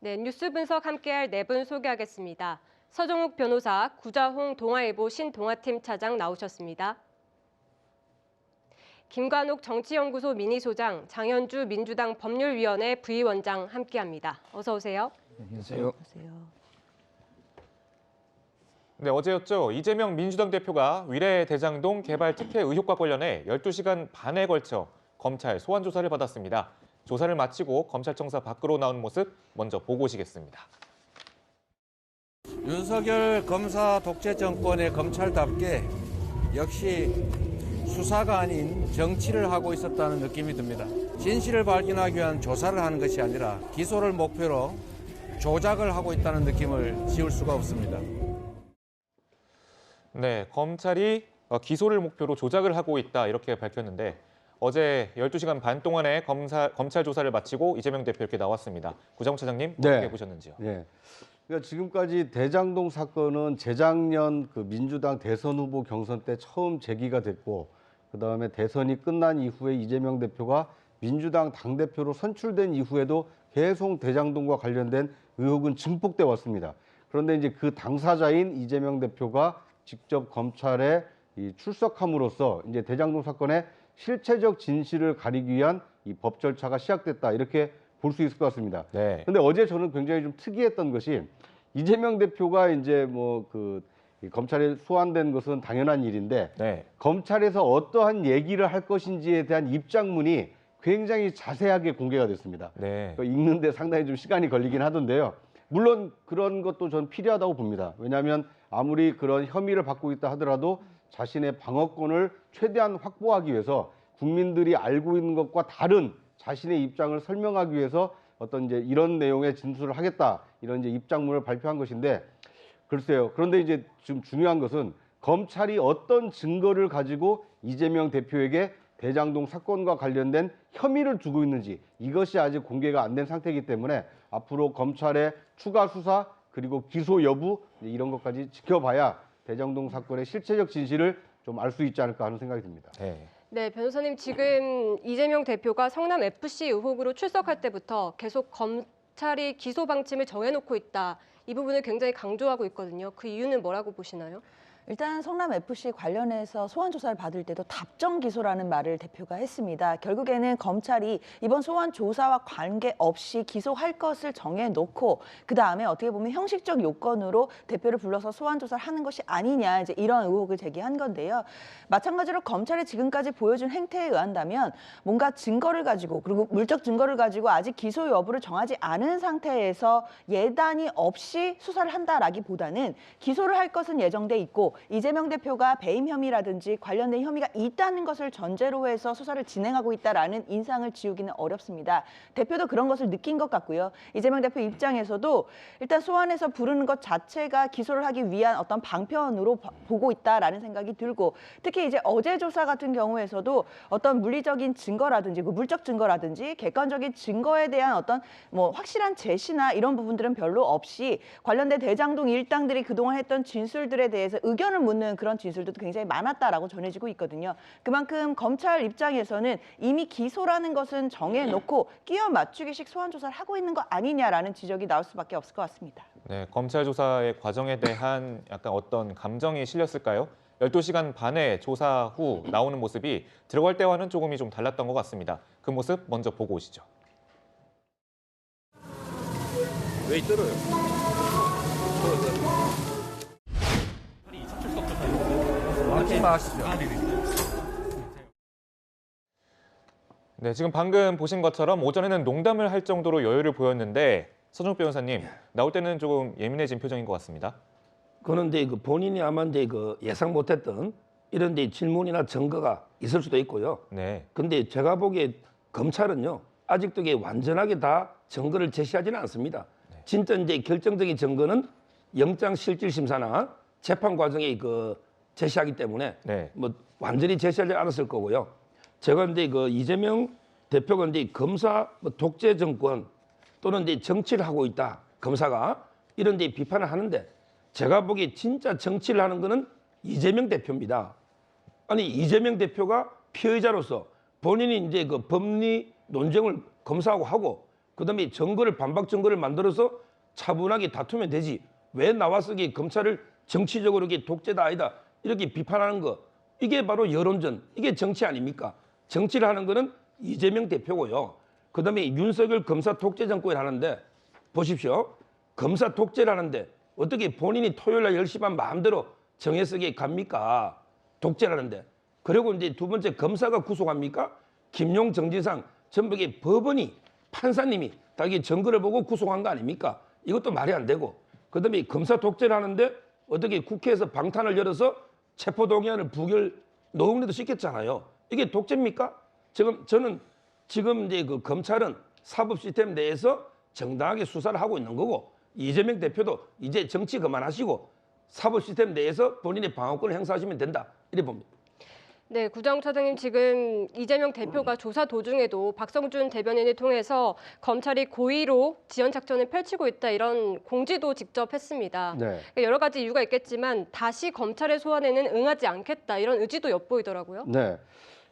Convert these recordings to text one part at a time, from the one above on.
네, 뉴스 분석 함께할 네 분 소개하겠습니다. 서정욱 변호사, 구자홍 동아일보 신동아팀 차장 나오셨습니다. 김관욱 정치연구소 미니소장, 장현주 민주당 법률위원회 부위원장 함께합니다. 어서 오세요. 안녕하세요. 네, 어제였죠. 이재명 민주당 대표가 위례 대장동 개발 특혜 의혹과 관련해 12시간 반에 걸쳐 검찰 소환 조사를 받았습니다. 조사를 마치고 검찰청사 밖으로 나온 모습 먼저 보고 오시겠습니다. 윤석열 검사 독재 정권의 검찰답게 역시 수사가 아닌 정치를 하고 있었다는 느낌이 듭니다. 진실을 발견하기 위한 조사를 하는 것이 아니라 기소를 목표로 조작을 하고 있다는 느낌을 지울 수가 없습니다. 네, 검찰이 기소를 목표로 조작을 하고 있다 이렇게 밝혔는데 어제 12시간 반 동안의 검찰 조사를 마치고 이재명 대표 이렇게 나왔습니다. 구자홍 차장님 어떻게 보셨는지요? 네. 그러니까 지금까지 대장동 사건은 재작년 그 민주당 대선 후보 경선 때 처음 제기가 됐고 그다음에 대선이 끝난 이후에 이재명 대표가 민주당 당대표로 선출된 이후에도 계속 대장동과 관련된 의혹은 증폭돼 왔습니다. 그런데 이제 그 당사자인 이재명 대표가 직접 검찰에 출석함으로써 이제 대장동 사건의 실체적 진실을 가리기 위한 이 법 절차가 시작됐다 이렇게 볼 수 있을 것 같습니다. 네. 근데 어제 저는 굉장히 좀 특이했던 것이 이재명 대표가 이제 검찰에 소환된 것은 당연한 일인데 네. 검찰에서 어떠한 얘기를 할 것인지에 대한 입장문이 굉장히 자세하게 공개가 됐습니다. 네. 읽는데 상당히 좀 시간이 걸리긴 하던데요. 물론 그런 것도 전 필요하다고 봅니다. 왜냐하면 아무리 그런 혐의를 받고 있다 하더라도 자신의 방어권을 최대한 확보하기 위해서 국민들이 알고 있는 것과 다른 자신의 입장을 설명하기 위해서 어떤 이제 이런 내용의 진술을 하겠다 이런 이제 입장문을 발표한 것인데 글쎄요. 그런데 이제 지금 중요한 것은 검찰이 어떤 증거를 가지고 이재명 대표에게 대장동 사건과 관련된 혐의를 두고 있는지 이것이 아직 공개가 안 된 상태이기 때문에 앞으로 검찰의 추가 수사 그리고 기소 여부 이런 것까지 지켜봐야 대장동 사건의 실체적 진실을 좀 알 수 있지 않을까 하는 생각이 듭니다. 네, 변호사님 지금 이재명 대표가 성남 FC 의혹으로 출석할 때부터 계속 검찰이 기소 방침을 정해놓고 있다. 이 부분을 굉장히 강조하고 있거든요. 그 이유는 뭐라고 보시나요? 일단 성남FC 관련해서 소환 조사를 받을 때도 답정 기소라는 말을 대표가 했습니다. 결국에는 검찰이 이번 소환 조사와 관계없이 기소할 것을 정해놓고 그다음에 어떻게 보면 형식적 요건으로 대표를 불러서 소환 조사를 하는 것이 아니냐 이제 이런 의혹을 제기한 건데요. 마찬가지로 검찰이 지금까지 보여준 행태에 의한다면 뭔가 증거를 가지고 그리고 물적 증거를 가지고 아직 기소 여부를 정하지 않은 상태에서 예단이 없이 수사를 한다라기보다는 기소를 할 것은 예정돼 있고 이재명 대표가 배임 혐의라든지 관련된 혐의가 있다는 것을 전제로 해서 수사를 진행하고 있다라는 인상을 지우기는 어렵습니다. 대표도 그런 것을 느낀 것 같고요. 이재명 대표 입장에서도 일단 소환해서 부르는 것 자체가 기소를 하기 위한 어떤 방편으로 보고 있다라는 생각이 들고 특히 이제 어제 조사 같은 경우에서도 어떤 물리적인 증거라든지 물적 증거라든지 객관적인 증거에 대한 어떤 확실한 제시나 이런 부분들은 별로 없이 관련된 대장동 일당들이 그동안 했던 진술들에 대해서 의견을 묻는 그런 진술들도 굉장히 많았다라고 전해지고 있거든요. 그만큼 검찰 입장에서는 이미 기소라는 것은 정해놓고 끼워 맞추기식 소환 조사를 하고 있는 거 아니냐라는 지적이 나올 수밖에 없을 것 같습니다. 네, 검찰 조사의 과정에 대한 약간 어떤 감정이 실렸을까요? 12시간 반의 조사 후 나오는 모습이 들어갈 때와는 조금이 좀 달랐던 것 같습니다. 그 모습 먼저 보고 오시죠. 왜 떨어요? 말씀하시죠. 네, 지금 방금 보신 것처럼 오전에는 농담을 할 정도로 여유를 보였는데 서정욱 변호사님, 나올 때는 조금 예민해진 표정인 것 같습니다. 그런데 본인이 아마 예상 못했던 이런 질문이나 증거가 있을 수도 있고요. 네. 근데 제가 보기에 검찰은요 아직도 완전하게 다 증거를 제시하지는 않습니다. 네. 진짜 이제 결정적인 증거는 영장실질심사나 재판 과정에 제시하기 때문에 네. 완전히 제시하지 않았을 거고요. 제가 이재명 대표가 검사 독재 정권 또는 정치를 하고 있다 검사가 이런 비판을 하는데 제가 보기에 진짜 정치를 하는 거는 이재명 대표입니다. 아니 이재명 대표가 피의자로서 본인이 법리 논쟁을 검사하고 하고 그다음에 증거를 반박 증거를 만들어서 차분하게 다투면 되지. 왜 나와서 이게 검찰을 정치적으로 이게 독재다 아니다 이렇게 비판하는 거 이게 바로 여론전 이게 정치 아닙니까? 정치를 하는 거는 이재명 대표고요. 그다음에 윤석열 검사 독재 정권을 하는데 보십시오. 검사 독재를 하는데 어떻게 본인이 토요일 날 10시 반 마음대로 정해서 이게 갑니까? 독재라는데. 그리고 이제 두 번째 검사가 구속합니까? 김용 정진상 전부 이게 법원이 판사님이 다 이게 증거를 보고 구속한 거 아닙니까? 이것도 말이 안 되고. 그다음에 검사 독재를 하는데 어떻게 국회에서 방탄을 열어서 체포동의안을 부결 노웅래도 시켰잖아요. 이게 독재입니까? 저는 지금 이제 그 검찰은 사법 시스템 내에서 정당하게 수사를 하고 있는 거고 이재명 대표도 이제 정치 그만하시고 사법 시스템 내에서 본인의 방어권을 행사하시면 된다 이래 봅니다. 네, 구정차장님 지금 이재명 대표가 조사 도중에도 박성준 대변인을 통해서 검찰이 고의로 지연 작전을 펼치고 있다 이런 공지도 직접 했습니다. 네. 그러니까 여러 가지 이유가 있겠지만 다시 검찰의 소환에는 응하지 않겠다 이런 의지도 엿보이더라고요. 네.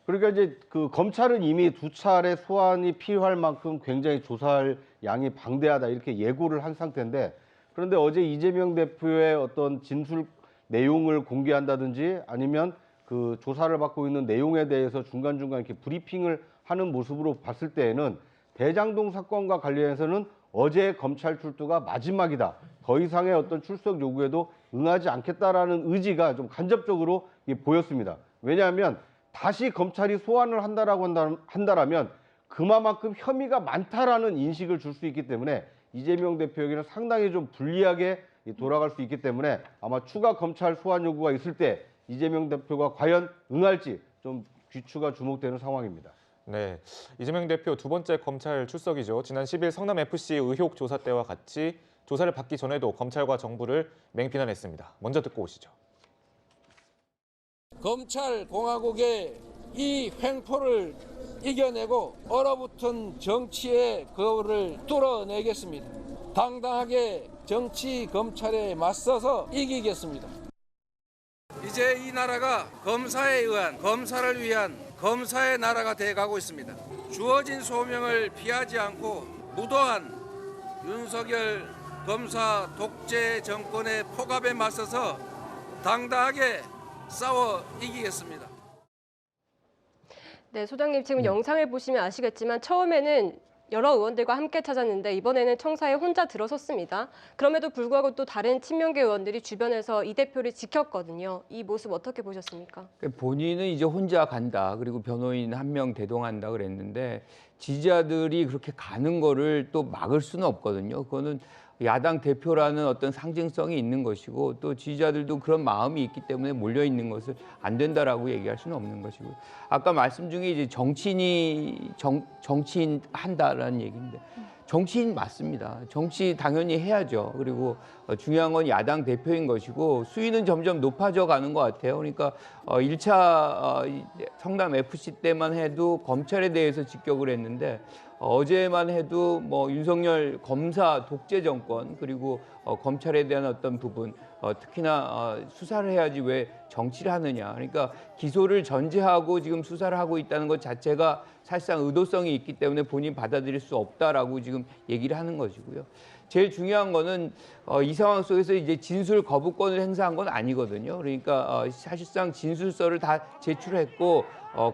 그러니까 이제 그 검찰은 이미 2차례 소환이 필요할 만큼 굉장히 조사할 양이 방대하다 이렇게 예고를 한 상태인데 그런데 어제 이재명 대표의 어떤 진술 내용을 공개한다든지 아니면 그 조사를 받고 있는 내용에 대해서 중간중간 이렇게 브리핑을 하는 모습으로 봤을 때에는 대장동 사건과 관련해서는 어제 검찰 출두가 마지막이다. 더 이상의 어떤 출석 요구에도 응하지 않겠다라는 의지가 좀 간접적으로 보였습니다. 왜냐하면 다시 검찰이 소환을 한다라면 그만큼 혐의가 많다라는 인식을 줄 수 있기 때문에 이재명 대표에게는 상당히 좀 불리하게 돌아갈 수 있기 때문에 아마 추가 검찰 소환 요구가 있을 때 이재명 대표가 과연 응할지 좀 귀추가 주목되는 상황입니다. 네, 이재명 대표 두 번째 검찰 출석이죠. 지난 10일 성남FC 의혹 조사 때와 같이 조사를 받기 전에도 검찰과 정부를 맹비난했습니다. 먼저 듣고 오시죠. 검찰 공화국의 이 횡포를 이겨내고 얼어붙은 정치의 거울을 뚫어내겠습니다. 당당하게 정치 검찰에 맞서서 이기겠습니다. 이제 이 나라가 검사에 의한 검사를 위한 검사의 나라가 돼가고 있습니다. 주어진 소명을 피하지 않고 무도한 윤석열 검사 독재 정권의 폭압에 맞서서 당당하게 싸워 이기겠습니다. 네, 소장님 지금 영상을 보시면 아시겠지만 처음에는 여러 의원들과 함께 찾았는데 이번에는 청사에 혼자 들어섰습니다. 그럼에도 불구하고 또 다른 친명계 의원들이 주변에서 이 대표를 지켰거든요. 이 모습 어떻게 보셨습니까? 본인은 이제 혼자 간다. 그리고 변호인 한 명 대동한다 그랬는데 지지자들이 그렇게 가는 거를 또 막을 수는 없거든요. 그거는 야당 대표라는 어떤 상징성이 있는 것이고 또 지지자들도 그런 마음이 있기 때문에 몰려 있는 것을 안 된다라고 얘기할 수는 없는 것이고 아까 말씀 중에 이제 정치인 한다라는 얘기인데 정치인 맞습니다. 정치 당연히 해야죠. 그리고 중요한 건 야당 대표인 것이고 수위는 점점 높아져 가는 것 같아요. 그러니까 1차 성남 FC 때만 해도 검찰에 대해서 직격을 했는데 어제만 해도 뭐 윤석열 검사 독재 정권 그리고 검찰에 대한 어떤 부분 특히나 수사를 해야지 왜 정치를 하느냐. 그러니까 기소를 전제하고 지금 수사를 하고 있다는 것 자체가 사실상 의도성이 있기 때문에 본인 받아들일 수 없다라고 지금 얘기를 하는 것이고요. 제일 중요한 거는 이 상황 속에서 이제 진술 거부권을 행사한 건 아니거든요. 그러니까 사실상 진술서를 다 제출했고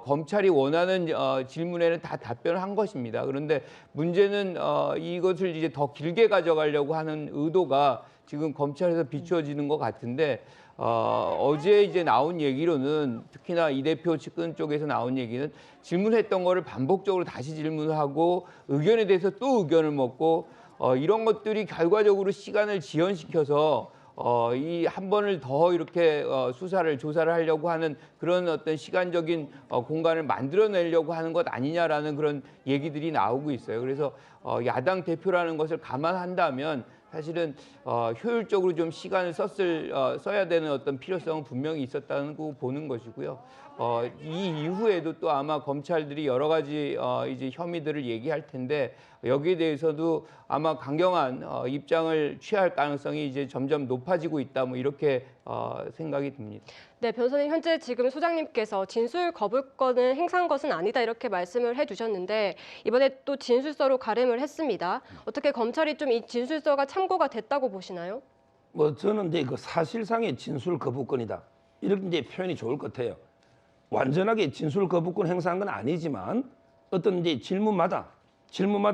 검찰이 원하는 질문에는 다 답변을 한 것입니다. 그런데 문제는 이것을 이제 더 길게 가져가려고 하는 의도가 지금 검찰에서 비추어지는 것 같은데 어제 이제 나온 얘기로는 특히나 이 대표 측근 쪽에서 나온 얘기는 질문했던 거를 반복적으로 다시 질문을 하고 의견에 대해서 또 의견을 먹고 이런 것들이 결과적으로 시간을 지연시켜서 이 한 번을 더 이렇게 조사를 하려고 하는 그런 어떤 시간적인 공간을 만들어내려고 하는 것 아니냐라는 그런 얘기들이 나오고 있어요. 그래서 야당 대표라는 것을 감안한다면 사실은 효율적으로 좀 시간을 써야 되는 어떤 필요성은 분명히 있었다는 거 보는 것이고요. 이 이후에도 또 아마 검찰들이 여러 가지 이제 혐의들을 얘기할 텐데 여기에 대해서도 아마 강경한 입장을 취할 가능성이 이제 점점 높아지고 있다. 뭐 이렇게 생각이 듭니다. 네, 변호사님 현재 지금 소장님께서 진술 거부권을 행사한 것은 아니다 이렇게 말씀을 해주셨는데 이번에 또 진술서로 가름을 했습니다. 어떻게 검찰이 좀 이 진술서가 참고가 됐다고 보시나요? 뭐 저는 이제 그 사실상의 진술 거부권이다 이렇게 이제 표현이 좋을 것 같아요. 완전하게 진술 거부권 행사한 건 아니지만 어떤 이제 질문마다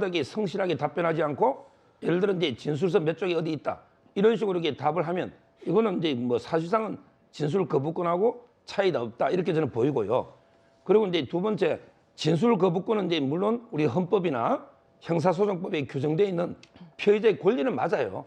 이게 성실하게 답변하지 않고 예를 들어 이제 진술서 몇 쪽이 어디 있다 이런 식으로 이렇게 답을 하면 이거는 이제 뭐 사실상은 진술 거부권하고 차이가 없다 이렇게 저는 보이고요. 그리고 이제 두 번째 진술 거부권은 이제 물론 우리 헌법이나 형사소송법에 규정되어 있는 피의자의 권리는 맞아요.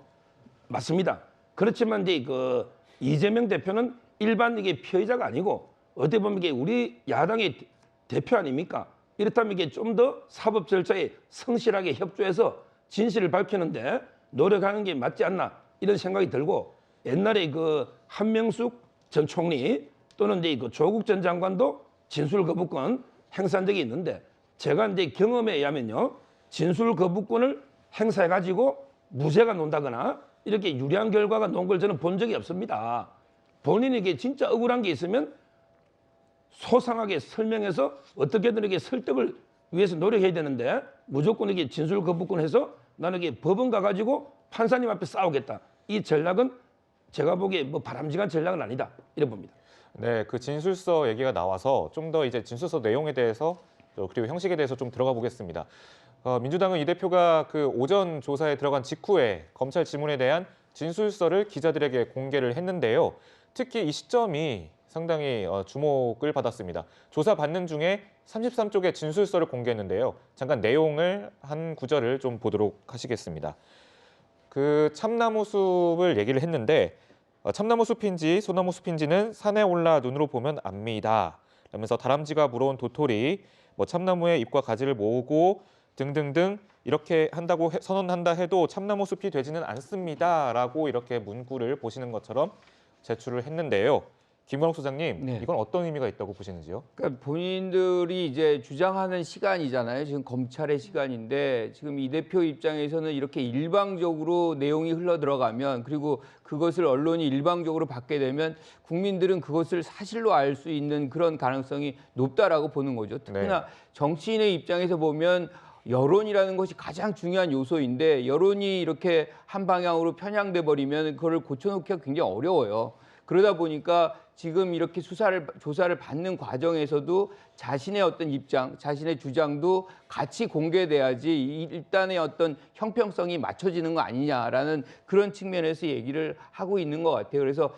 맞습니다. 그렇지만 이제 그 이재명 대표는 일반 이게 피의자가 아니고 어떻게 보면 이게 우리 야당의 대표 아닙니까? 이렇다면 이게 좀 더 사법 절차에 성실하게 협조해서 진실을 밝히는데 노력하는 게 맞지 않나 이런 생각이 들고 옛날에 그 한명숙 전 총리 또는 이제 그 조국 전 장관도 진술 거부권 행사한 적이 있는데 제가 이제 경험에 의하면요 진술 거부권을 행사해 가지고 무죄가 논다거나 이렇게 유리한 결과가 논 걸 저는 본 적이 없습니다. 본인에게 진짜 억울한 게 있으면 소상하게 설명해서 어떻게든 이렇게 설득을 위해서 노력해야 되는데 무조건 이게 진술 거부권해서 나는 이게 법원 가가지고 판사님 앞에 싸우겠다. 이 전략은 제가 보기에 뭐 바람직한 전략은 아니다. 이래 봅니다. 네, 그 진술서 얘기가 나와서 좀 더 이제 진술서 내용에 대해서 그리고 형식에 대해서 좀 들어가 보겠습니다. 민주당은 이 대표가 그 오전 조사에 들어간 직후에 검찰 지문에 대한 진술서를 기자들에게 공개를 했는데요. 특히 이 시점이 상당히 주목을 받았습니다. 조사 받는 중에 33쪽의 진술서를 공개했는데요. 잠깐 내용을 한 구절을 좀 보도록 하시겠습니다. 그 참나무 숲을 얘기를 했는데 참나무 숲인지 소나무 숲인지는 산에 올라 눈으로 보면 압니다. 그러면서 다람쥐가 물어온 도토리, 뭐 참나무에 잎과 가지를 모으고 등등등 이렇게 한다고 선언한다 해도 참나무 숲이 되지는 않습니다라고 이렇게 문구를 보시는 것처럼 제출을 했는데요. 김광욱 소장님, 네. 이건 어떤 의미가 있다고 보시는지요? 그러니까 본인들이 이제 주장하는 시간이잖아요. 지금 검찰의 시간인데 지금 이 대표 입장에서는 이렇게 일방적으로 내용이 흘러 들어가면 그리고 그것을 언론이 일방적으로 받게 되면 국민들은 그것을 사실로 알 수 있는 그런 가능성이 높다라고 보는 거죠. 특히나 정치인의 입장에서 보면 여론이라는 것이 가장 중요한 요소인데 여론이 이렇게 한 방향으로 편향돼 버리면 그걸 고쳐놓기가 굉장히 어려워요. 그러다 보니까 지금 이렇게 조사를 받는 과정에서도 자신의 어떤 입장, 자신의 주장도 같이 공개돼야지 일단의 어떤 형평성이 맞춰지는 거 아니냐라는 그런 측면에서 얘기를 하고 있는 것 같아요. 그래서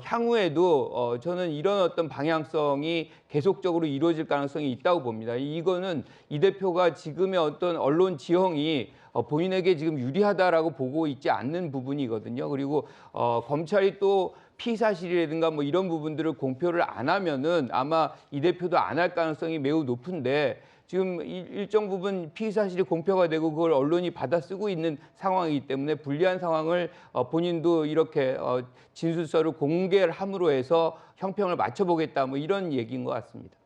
향후에도 저는 이런 어떤 방향성이 계속적으로 이루어질 가능성이 있다고 봅니다. 이거는 이 대표가 지금의 어떤 언론 지형이 본인에게 지금 유리하다라고 보고 있지 않는 부분이거든요. 그리고 검찰이 또 피의 사실이라든가 뭐 이런 부분들을 공표를 안 하면은 아마 이 대표도 안 할 가능성이 매우 높은데 지금 일정 부분 피의 사실이 공표가 되고 그걸 언론이 받아쓰고 있는 상황이기 때문에 불리한 상황을 본인도 이렇게 진술서를 공개를 함으로 해서 형평을 맞춰보겠다 뭐 이런 얘기인 것 같습니다.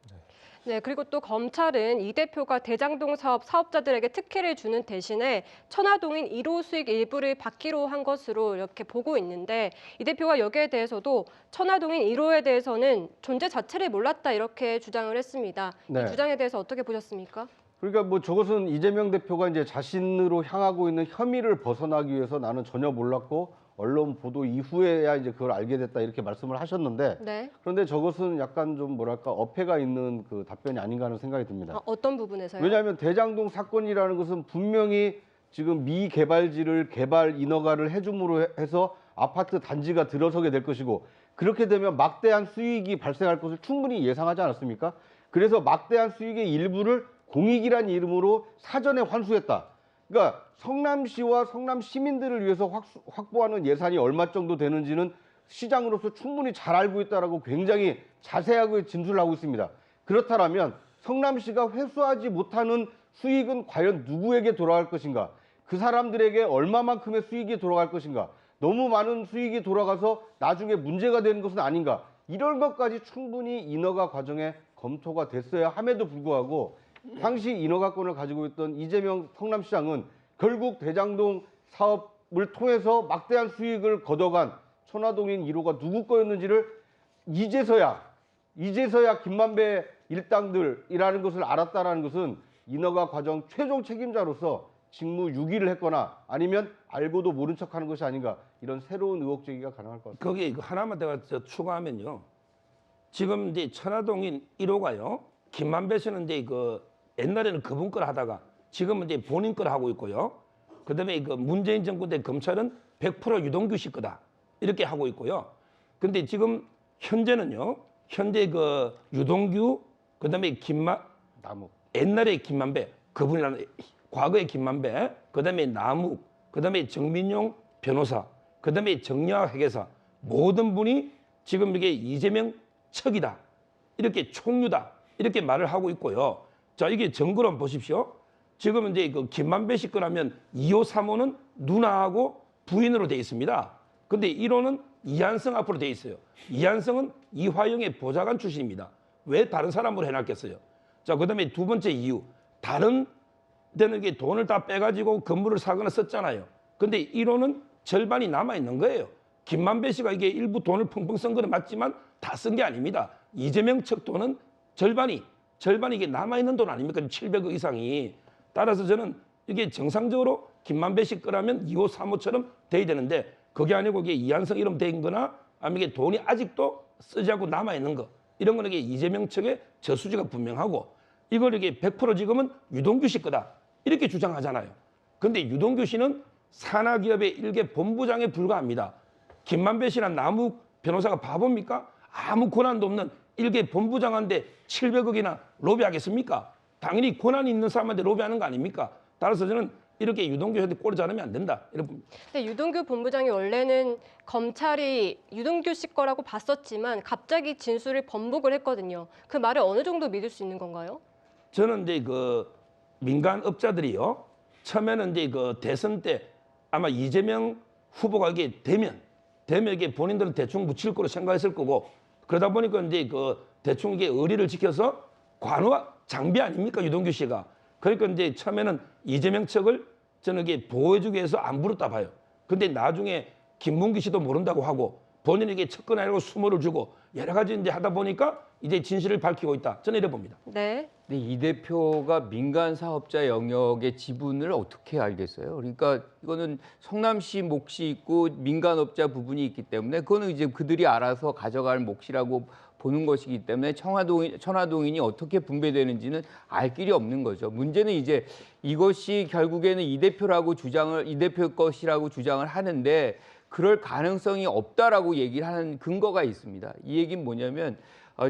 네, 그리고 또 검찰은 이 대표가 대장동 사업 사업자들에게 특혜를 주는 대신에 천화동인 1호 수익 일부를 받기로 한 것으로 이렇게 보고 있는데 이 대표가 여기에 대해서도 천화동인 1호에 대해서는 존재 자체를 몰랐다 이렇게 주장을 했습니다. 네. 이 주장에 대해서 어떻게 보셨습니까? 그러니까 뭐 저것은 이재명 대표가 이제 자신으로 향하고 있는 혐의를 벗어나기 위해서 나는 전혀 몰랐고 언론 보도 이후에야 이제 그걸 알게 됐다 이렇게 말씀을 하셨는데 네. 그런데 저것은 약간 좀 뭐랄까 어폐가 있는 그 답변이 아닌가 하는 생각이 듭니다. 어떤 부분에서요? 왜냐하면 대장동 사건이라는 것은 분명히 지금 미개발지를 개발 인허가를 해줌으로 해서 아파트 단지가 들어서게 될 것이고 그렇게 되면 막대한 수익이 발생할 것을 충분히 예상하지 않았습니까? 그래서 막대한 수익의 일부를 공익이란 이름으로 사전에 환수했다. 그러니까 성남시와 성남 시민들을 위해서 확보하는 예산이 얼마 정도 되는지는 시장으로서 충분히 잘 알고 있다라고 굉장히 자세하게 진술을 하고 있습니다. 그렇다면 성남시가 회수하지 못하는 수익은 과연 누구에게 돌아갈 것인가? 그 사람들에게 얼마만큼의 수익이 돌아갈 것인가? 너무 많은 수익이 돌아가서 나중에 문제가 되는 것은 아닌가? 이런 것까지 충분히 인허가 과정에 검토가 됐어야 함에도 불구하고 당시 인허가권을 가지고 있던 이재명 성남시장은 결국 대장동 사업을 통해서 막대한 수익을 거둬간 천화동인 1호가 누구 거였는지를 이제서야 김만배 일당들이라는 것을 알았다라는 것은 인허가 과정 최종 책임자로서 직무 유기를 했거나 아니면 알고도 모른 척하는 것이 아닌가, 이런 새로운 의혹 제기가 가능할 것 같습니다. 거기 하나만 내가 추가하면요. 지금 이제 천화동인 1호가요. 김만배 씨는 이제 그 옛날에는 그분 걸 하다가 지금은 이제 본인 걸 하고 있고요. 그다음에 그 문재인 정부 때 검찰은 100% 유동규 씨 거다 이렇게 하고 있고요. 근데 지금 현재는요. 현재 그 유동규 그다음에 남욱. 옛날에 김만배 그분이라는 과거의 김만배, 그다음에 남욱, 그다음에 정민용 변호사, 그다음에 정여학 회계사 모든 분이 지금 이게 이재명 척이다, 이렇게 총류다 이렇게 말을 하고 있고요. 자, 이게 증거로 한번 보십시오. 지금 이제 그 김만배 씨 거라면 2호, 3호는 누나하고 부인으로 돼 있습니다. 근데 1호는 이한성 앞으로 돼 있어요. 이한성은 이화영의 보좌관 출신입니다. 왜 다른 사람으로 해놨겠어요? 자, 그다음에 두 번째 이유, 다른 데는 이게 돈을 다 빼가지고 건물을 사거나 썼잖아요. 근데 1호는 절반이 남아 있는 거예요. 김만배 씨가 이게 일부 돈을 펑펑 쓴 거는 맞지만 다 쓴 게 아닙니다. 이재명 측 돈은 절반이 이게 남아 있는 돈 아닙니까? 700억 이상이. 따라서 저는 이게 정상적으로 김만배 씨 거라면 2호, 3호처럼 돼야 되는데 그게 아니고 이게 이한성 이름 된 거나 아니면 이게 돈이 아직도 쓰지 않고 남아 있는 거, 이런 거는 이게 이재명 측의 저수지가 분명하고, 이걸 이게 100% 지금은 유동규 씨 거다 이렇게 주장하잖아요. 근데 유동규 씨는 산하기업의 일개 본부장에 불과합니다. 김만배 씨나 남욱 변호사가 바보입니까? 아무 권한도 없는 일개 본부장한테 700억이나 로비하겠습니까? 당연히 권한이 있는 사람한테 로비하는 거 아닙니까? 따라서 저는 이렇게 유동규 씨한테 꼴을 자르면 안 된다, 이런 봅니다. 근데 유동규 본부장이 원래는 검찰이 유동규 씨 거라고 봤었지만 갑자기 진술을 번복을 했거든요. 그 말을 어느 정도 믿을 수 있는 건가요? 저는 이제 그 민간 업자들이요, 처음에는 이제 그 대선 때 아마 이재명 후보가 이게 되면 이게 본인들은 대충 묻힐 거로 생각했을 거고, 그러다 보니까 이제 그 대충 이게 의리를 지켜서 관화 장비 아닙니까, 유동규 씨가. 그러니까 이제 처음에는 이재명 측을 저는 이게 보호해주기 위해서 안 부르다 봐요. 근데 나중에 김문기 씨도 모른다고 하고 본인에게 척근 아니고 수모를 주고 여러 가지 이제 하다 보니까 이제 진실을 밝히고 있다, 저는 이래 봅니다. 네. 근데 이 대표가 민간 사업자 영역의 지분을 어떻게 알겠어요? 그러니까 이거는 성남시 몫이 있고 민간업자 부분이 있기 때문에 그거는 이제 그들이 알아서 가져갈 몫이라고 보는 것이기 때문에 천화동인이 어떻게 분배되는지는 알 길이 없는 거죠. 문제는 이제 이것이 결국에는 이 대표 것이라고 주장을 하는데 그럴 가능성이 없다라고 얘기를 하는 근거가 있습니다. 이 얘기는 뭐냐면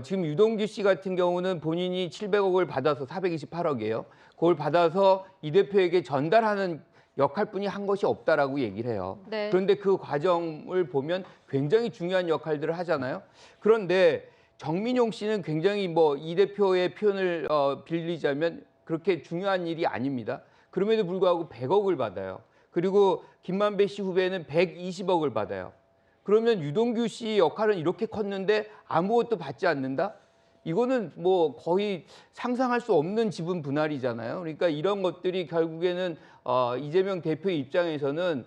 지금 유동규 씨 같은 경우는 본인이 700억을 받아서 428억이에요. 그걸 받아서 이 대표에게 전달하는 역할뿐이 한 것이 없다라고 얘기를 해요. 네. 그런데 그 과정을 보면 굉장히 중요한 역할들을 하잖아요. 그런데 정민용 씨는 굉장히 이 대표의 표현을 빌리자면 그렇게 중요한 일이 아닙니다. 그럼에도 불구하고 100억을 받아요. 그리고 김만배 씨 후배는 120억을 받아요. 그러면 유동규 씨 역할은 이렇게 컸는데 아무것도 받지 않는다? 이거는 거의 상상할 수 없는 지분 분할이잖아요. 그러니까 이런 것들이 결국에는 이재명 대표 입장에서는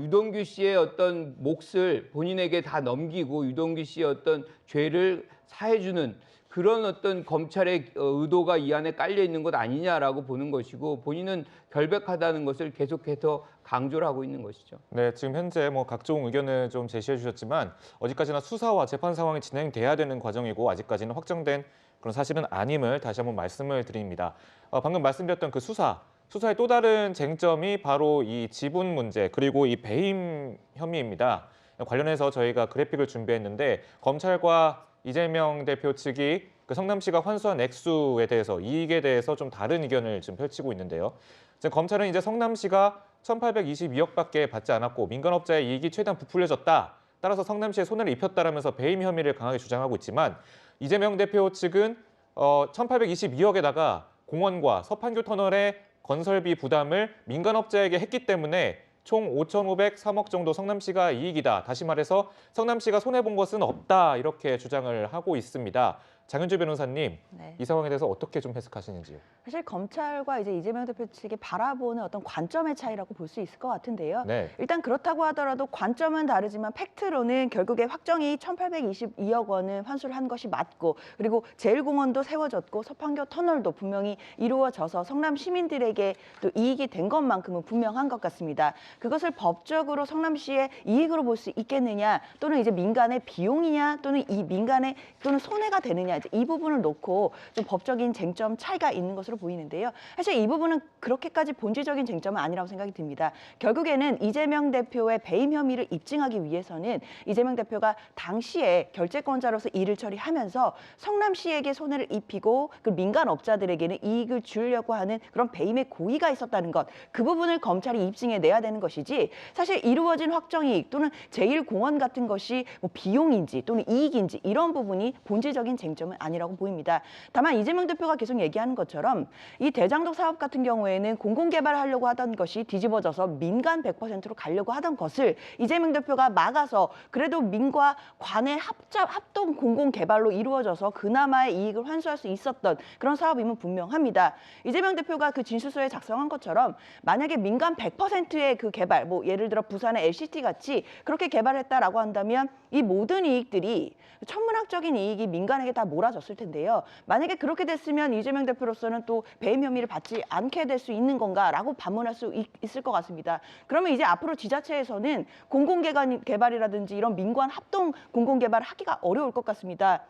유동규 씨의 어떤 몫을 본인에게 다 넘기고 유동규 씨의 어떤 죄를 사해주는 그런 어떤 검찰의 의도가 이 안에 깔려 있는 것 아니냐라고 보는 것이고, 본인은 결백하다는 것을 계속해서 강조를 하고 있는 것이죠. 네, 지금 현재 각종 의견을 좀 제시해 주셨지만 어디까지나 수사와 재판 상황이 진행돼야 되는 과정이고 아직까지는 확정된 그런 사실은 아님을 다시 한번 말씀을 드립니다. 방금 말씀드렸던 그 수사의 또 다른 쟁점이 바로 이 지분 문제 그리고 이 배임 혐의입니다. 관련해서 저희가 그래픽을 준비했는데 검찰과 이재명 대표 측이 그 성남시가 환수한 액수에 대해서, 이익에 대해서 좀 다른 의견을 지금 펼치고 있는데요. 지금 검찰은 이제 성남시가 1,822억밖에 받지 않았고 민간업자의 이익이 최대한 부풀려졌다. 따라서 성남시에 손해를 입혔다라면서 배임 혐의를 강하게 주장하고 있지만 이재명 대표 측은 1,822억에다가 공원과 서판교 터널의 건설비 부담을 민간업자에게 했기 때문에 총 5,503억 정도 성남시가 이익이다. 다시 말해서 성남시가 손해본 것은 없다. 이렇게 주장을 하고 있습니다. 장윤주 변호사님, 네. 이 상황에 대해서 어떻게 좀 해석하시는지요? 사실 검찰과 이제 이재명 대표 측이 바라보는 어떤 관점의 차이라고 볼 수 있을 것 같은데요. 네. 일단 그렇다고 하더라도 관점은 다르지만 팩트로는 결국에 확정이 1,822억 원을 환수를 한 것이 맞고, 그리고 제일공원도 세워졌고 서판교 터널도 분명히 이루어져서 성남 시민들에게 또 이익이 된 것만큼은 분명한 것 같습니다. 그것을 법적으로 성남시의 이익으로 볼 수 있겠느냐, 또는 이제 민간의 비용이냐, 또는 이 민간의 또는 손해가 되느냐, 이제 이 부분을 놓고 좀 법적인 쟁점 차이가 있는 것으로 보이는데요. 사실 이 부분은 그렇게까지 본질적인 쟁점은 아니라고 생각이 듭니다. 결국에는 이재명 대표의 배임 혐의를 입증하기 위해서는 이재명 대표가 당시에 결재권자로서 일을 처리하면서 성남시에게 손해를 입히고 그 민간 업자들에게는 이익을 주려고 하는 그런 배임의 고의가 있었다는 것, 그 부분을 검찰이 입증해 내야 되는 것이지, 사실 이루어진 확정이익 또는 제1공원 같은 것이 뭐 비용인지 또는 이익인지 이런 부분이 본질적인 쟁점은 아니라고 보입니다. 다만 이재명 대표가 계속 얘기하는 것처럼 이 대장동 사업 같은 경우에는 공공개발하려고 하던 것이 뒤집어져서 민간 100%로 가려고 하던 것을 이재명 대표가 막아서 그래도 민과 관의 합동 공공개발로 이루어져서 그나마의 이익을 환수할 수 있었던 그런 사업임은 분명합니다. 이재명 대표가 그 진술서에 작성한 것처럼 만약에 민간 100%의 그 개발, 뭐 예를 들어 부산의 LCT 같이 그렇게 개발했다라고 한다면 이 모든 이익들이 천문학적인 이익이 민간에게 다 몰아졌을 텐데요. 만약에 그렇게 됐으면 이재명 대표로서는 또 배임 혐의를 받지 않게 될 수 있는 건가라고 반문할 수 있을 것 같습니다. 그러면 이제 앞으로 지자체에서는 공공개발이라든지 이런 민관 합동 공공개발을 하기가 어려울 것 같습니다.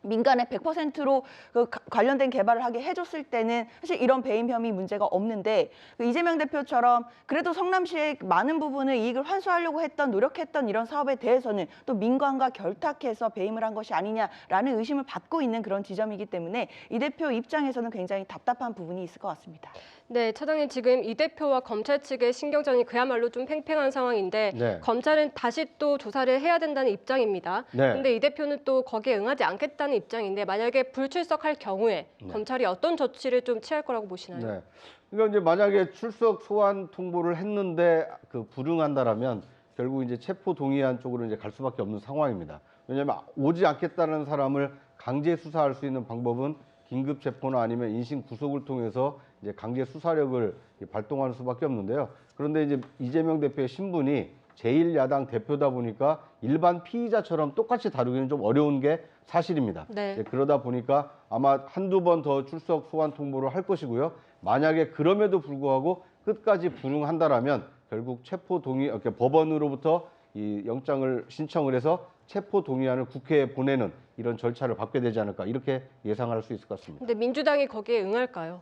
민간의 100%로 그 관련된 개발을 하게 해줬을 때는 사실 이런 배임 혐의 문제가 없는데, 그 이재명 대표처럼 그래도 성남시의 많은 부분을 이익을 환수하려고 노력했던 이런 사업에 대해서는 또 민간과 결탁해서 배임을 한 것이 아니냐라는 의심을 받고 있는 그런 지점이기 때문에 이 대표 입장에서는 굉장히 답답한 부분이 있을 것 같습니다. 네, 차장님, 지금 이 대표와 검찰 측의 신경전이 그야말로 좀 팽팽한 상황인데 네. 검찰은 다시 또 조사를 해야 된다는 입장입니다. 네. 근데 이 대표는 또 거기에 응하지 않겠다는 입장인데 만약에 불출석할 경우에 검찰이 어떤 조치를 좀 취할 거라고 보시나요? 네. 그러니까 이제 만약에 출석 소환 통보를 했는데 그 불응한다라면 결국 이제 체포 동의안 쪽으로 이제 갈 수밖에 없는 상황입니다. 왜냐하면 오지 않겠다는 사람을 강제 수사할 수 있는 방법은 긴급 체포나 아니면 인신 구속을 통해서 이제 강제 수사력을 발동하는 수밖에 없는데요. 그런데 이제 이재명 대표의 신분이 제1야당 대표다 보니까 일반 피의자처럼 똑같이 다루기는 좀 어려운 게 사실입니다. 네. 그러다 보니까 아마 한두 번 더 출석 소환 통보를 할 것이고요. 만약에 그럼에도 불구하고 끝까지 불응한다라면 결국 체포 동의, 이렇게 법원으로부터 이 영장을 신청을 해서 체포 동의안을 국회에 보내는 이런 절차를 밟게 되지 않을까, 이렇게 예상할 수 있을 것 같습니다. 근데 민주당이 거기에 응할까요?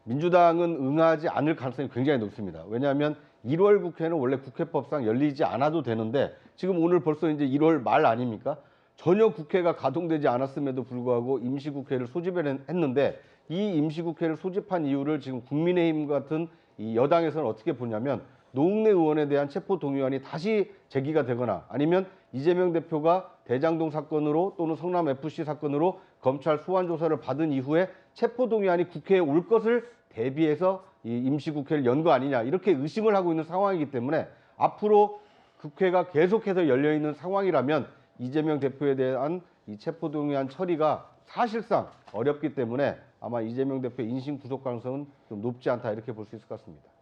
민주당은 응하지 않을 가능성이 굉장히 높습니다. 왜냐하면 1월 국회는 원래 국회법상 열리지 않아도 되는데 지금 오늘 벌써 이제 1월 말 아닙니까? 전혀 국회가 가동되지 않았음에도 불구하고 임시국회를 소집했는데 이 임시국회를 소집한 이유를 지금 국민의힘 같은 이 여당에서는 어떻게 보냐면 노웅래 의원에 대한 체포동의안이 다시 제기가 되거나 아니면 이재명 대표가 대장동 사건으로 또는 성남FC 사건으로 검찰 소환 조사를 받은 이후에 체포동의안이 국회에 올 것을 대비해서 이 임시국회를 연 거 아니냐, 이렇게 의심을 하고 있는 상황이기 때문에 앞으로 국회가 계속해서 열려있는 상황이라면 이재명 대표에 대한 이 체포동의안 처리가 사실상 어렵기 때문에 아마 이재명 대표의 인신 구속 가능성은 좀 높지 않다, 이렇게 볼 수 있을 것 같습니다.